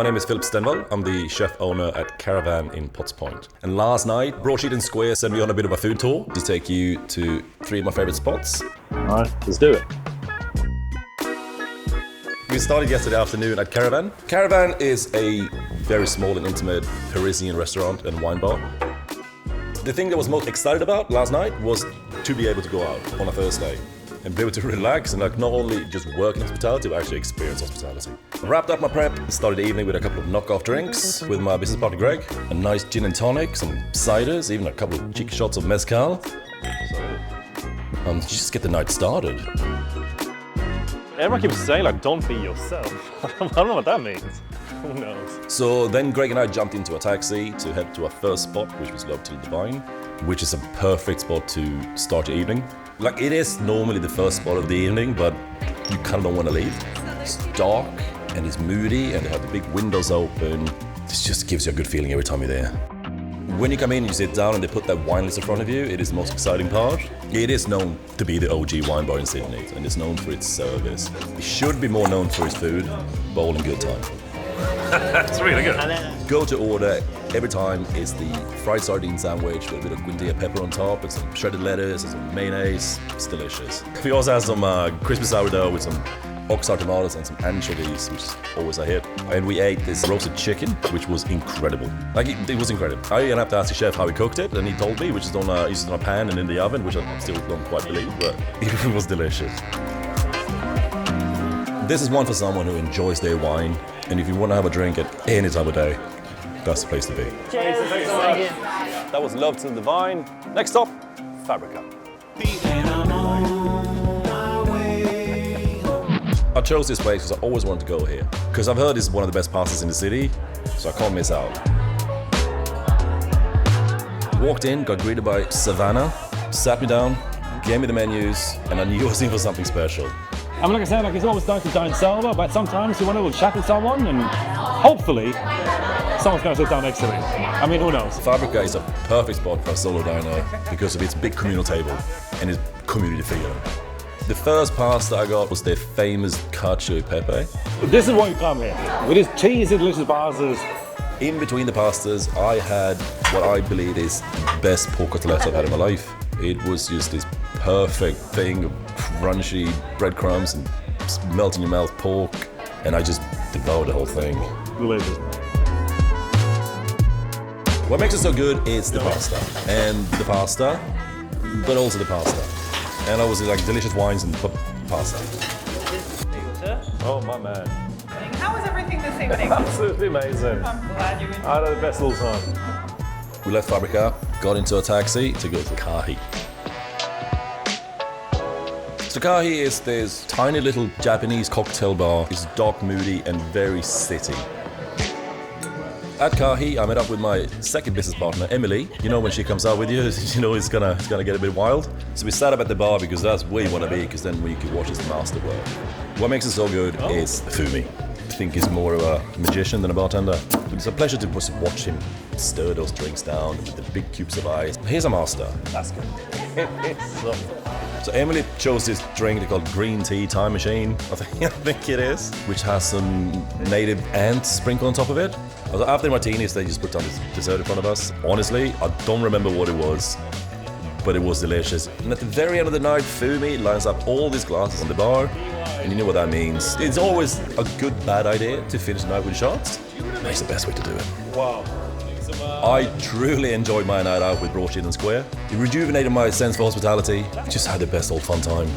My name is Philip Stenvall. I'm the chef owner at Caravan in Potts Point. And last night, Broadsheet and Square sent me on a bit of a food tour to take you to 3 of my favorite spots. Alright, let's do it. We started yesterday afternoon at Caravan. Caravan is a very small and intimate Parisian restaurant and wine bar. The thing that I was most excited about last night was to be able to go out on a Thursday and be able to relax and not only just work in hospitality, but actually experience hospitality. I wrapped up my prep, started the evening with a couple of knockoff drinks with my business partner Greg, a nice gin and tonic, some ciders, even a couple of cheeky shots of mezcal. Just get the night started. Everyone keeps saying don't be yourself. I don't know what that means. Who knows? So then Greg and I jumped into a taxi to head to our first spot, which was located in Devine, which is a perfect spot to start your evening. It is normally the first spot of the evening, but you kind of don't want to leave. It's dark and it's moody and they have the big windows open. This just gives you a good feeling every time you're there. When you come in, you sit down and they put that wine list in front of you. It is the most exciting part. It is known to be the OG wine bar in Sydney and it's known for its service. It should be more known for its food, but all in good time. It's really good. Go to order every time is the fried sardine sandwich with a bit of guindilla pepper on top and some shredded lettuce and some mayonnaise. It's delicious. We also have some crispy sourdough with some oxheart tomatoes and some anchovies, which is always a hit. And we ate this roasted chicken, which was incredible. It was incredible. I have to ask the chef how he cooked it, and he told me, which is on a pan and in the oven, which I still don't quite believe, but it was delicious. This is one for someone who enjoys their wine, and if you want to have a drink at any time of day, that's the place to be. Cheers. Thanks so much. That was Love to the Devine. Next stop, Fabrica. I chose this place because I always wanted to go here. Because I've heard it's one of the best pastas in the city, so I can't miss out. Walked in, got greeted by Savannah, sat me down, gave me the menus, and I knew I was in for something special. Like I said, it's always nice to dine sober, but sometimes you want to chat with someone and hopefully someone's going to sit down next to me. Who knows? Fabrica is a perfect spot for a solo diner because of its big communal table and its community feel. The first pasta I got was their famous cacio pepe. This is why you come here. With this cheesy, delicious pastas. In between the pastas, I had what I believe is the best pork cutlet I've had in my life. It was just this perfect thing of crunchy breadcrumbs and melt in your mouth pork, and I just devoured the whole thing. Delicious. What makes it so good is the pasta, but also the pasta. And obviously delicious wines and pasta. Oh my man. How was everything this evening? Absolutely amazing. I'm glad you enjoyed it. I had the best little time. We left Fabrica, got into a taxi to go to Kahii. So Kahii is this tiny little Japanese cocktail bar. It's dark, moody, and very city. At Kahii, I met up with my second business partner, Emily. When she comes out with you, it's gonna get a bit wild. So we sat up at the bar because that's where you want to be, because then we can watch his masterwork. What makes it so good is Fumi. I think he's more of a magician than a bartender. It's a pleasure to just watch him stir those drinks down with the big cubes of ice. He's a master. That's good. So Emily chose this drink called Green Tea Time Machine, I think it is, which has some native ants sprinkled on top of it. After the martinis, they just put down this dessert in front of us. Honestly, I don't remember what it was, but it was delicious. And at the very end of the night, Fumi lines up all these glasses on the bar, and you know what that means. It's always a good, bad idea to finish the night with shots. That's the best way to do it. Wow. I truly enjoyed my night out with Broadsheet and Square. It rejuvenated my sense for hospitality. We just had the best old fun time.